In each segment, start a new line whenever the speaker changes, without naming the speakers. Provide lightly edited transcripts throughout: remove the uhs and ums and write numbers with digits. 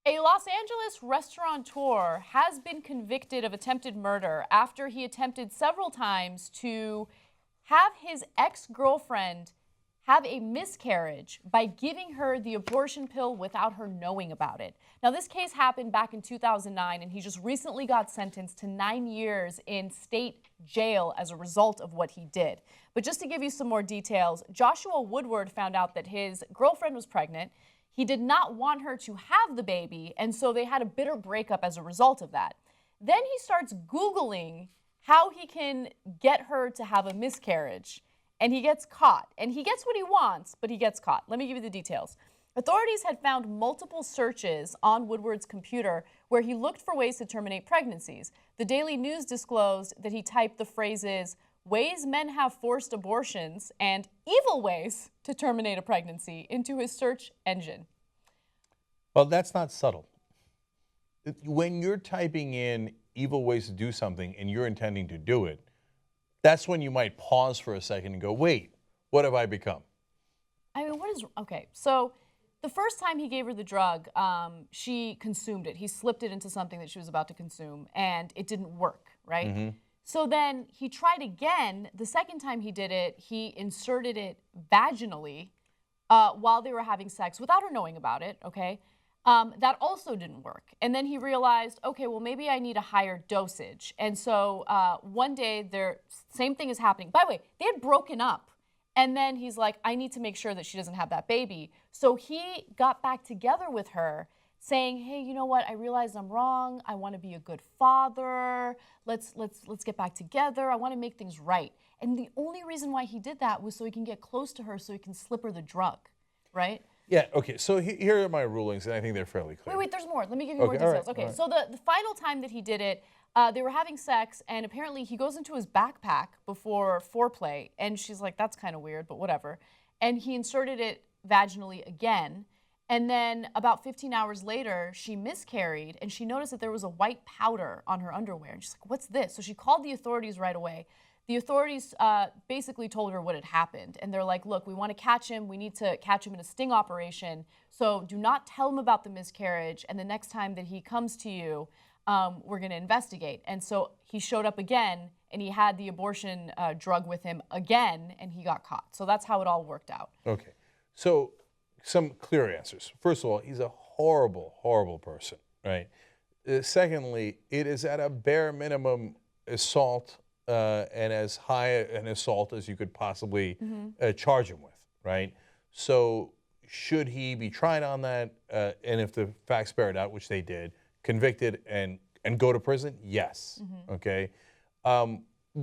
A Los Angeles restaurateur has been convicted of attempted murder after he attempted several times to have his ex-girlfriend have a miscarriage by giving her the abortion pill without her knowing about it. Now, this case happened back in 2009, and he just recently got sentenced to 9 years in state jail as a result of what he did. But just to give you some more details, Joshua Woodward found out that his girlfriend was pregnant. He did not want her to have the baby, and so they had a bitter breakup as a result of that. Then he starts Googling how he can get her to have a miscarriage, and he gets caught. And he gets what he wants, but he gets caught. Let me give you the details. Authorities had found multiple searches on Woodward's computer where he looked for ways to terminate pregnancies. The Daily News disclosed that he typed the phrases, "ways men have forced abortions," and "evil ways to terminate a pregnancy" into his search engine.
Well, that's not subtle. When you're typing in evil ways to do something and you're intending to do it, that's when you might pause for a second and go, wait, what have I become?
I mean, okay, so the first time he gave her the drug, she consumed it. He slipped it into something that she was about to consume, and it didn't work, right?
Mm-hmm.
So then he tried again. The second time he did it, he inserted it vaginally while they were having sex without her knowing about it, okay? That also didn't work. And then he realized, okay, well, maybe I need a higher dosage. And so one day, same thing is happening. By the way, they had broken up. And then he's like, I need to make sure that she doesn't have that baby. So he got back together with her saying, hey, you know what? I realized I'm wrong. I want to be a good father. Let's get back together. I want to make things right. And the only reason why he did that was so he can get close to her so he can slip her the drug, right?
Yeah, okay, so here are my rulings, and I think they're fairly clear.
Wait, there's more. Let me give you more details.
All right.
So the final time that he did it, they were having sex, and apparently he goes into his backpack before foreplay, and she's like, that's kind of weird, but whatever. And he inserted it vaginally again, and then about 15 hours later, she miscarried, and she noticed that there was a white powder on her underwear, and she's like, what's this? So she called the authorities right away. The authorities basically told her what had happened. And they're like, look, we want to catch him. We need to catch him in a sting operation. So do not tell him about the miscarriage. And the next time that he comes to you, we're going to investigate. And so he showed up again, and he had the abortion drug with him again, and he got caught. So that's how it all worked out.
Okay. So some clear answers. First of all, he's a horrible, horrible person, right? Secondly, it is at a bare minimum assault and as high an assault as you could possibly charge him with, right? So should he be tried on that, and if the facts bear it out, which they did, convicted and go to prison? Yes, okay? The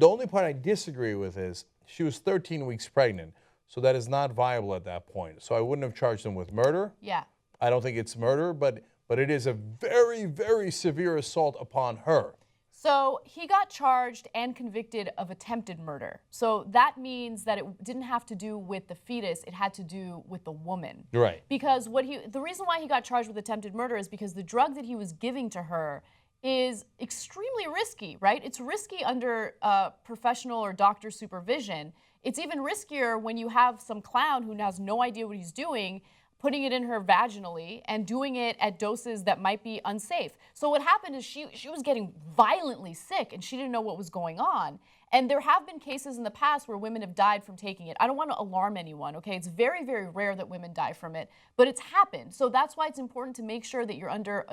only part I disagree with is she was 13 weeks pregnant, so that is not viable at that point. So I wouldn't have charged him with murder.
Yeah.
I don't think it's murder, but it is a very, very severe assault upon her.
So he got charged and convicted of attempted murder. So that means that it didn't have to do with the fetus, it had to do with the woman.
Right.
Because the reason why he got charged with attempted murder is because the drug that he was giving to her is extremely risky, right? It's risky under professional or doctor supervision. It's even riskier when you have some clown who has no idea what he's doing, putting it in her vaginally and doing it at doses that might be unsafe. So what happened is she was getting violently sick and she didn't know what was going on. And there have been cases in the past where women have died from taking it. I don't want to alarm anyone, okay? It's very, very rare that women die from it, but it's happened. So that's why it's important to make sure that you're under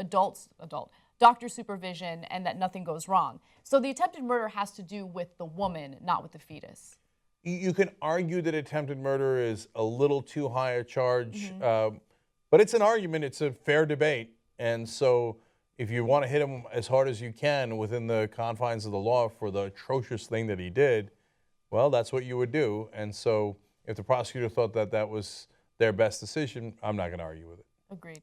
doctor supervision and that nothing goes wrong. So the attempted murder has to do with the woman, not with the fetus.
You can argue that attempted murder is a little too high a charge, but it's an argument. It's a fair debate. And so if you want to hit him as hard as you can within the confines of the law for the atrocious thing that he did, well, that's what you would do. And so if the prosecutor thought that that was their best decision, I'm not going to argue with it.
Agreed.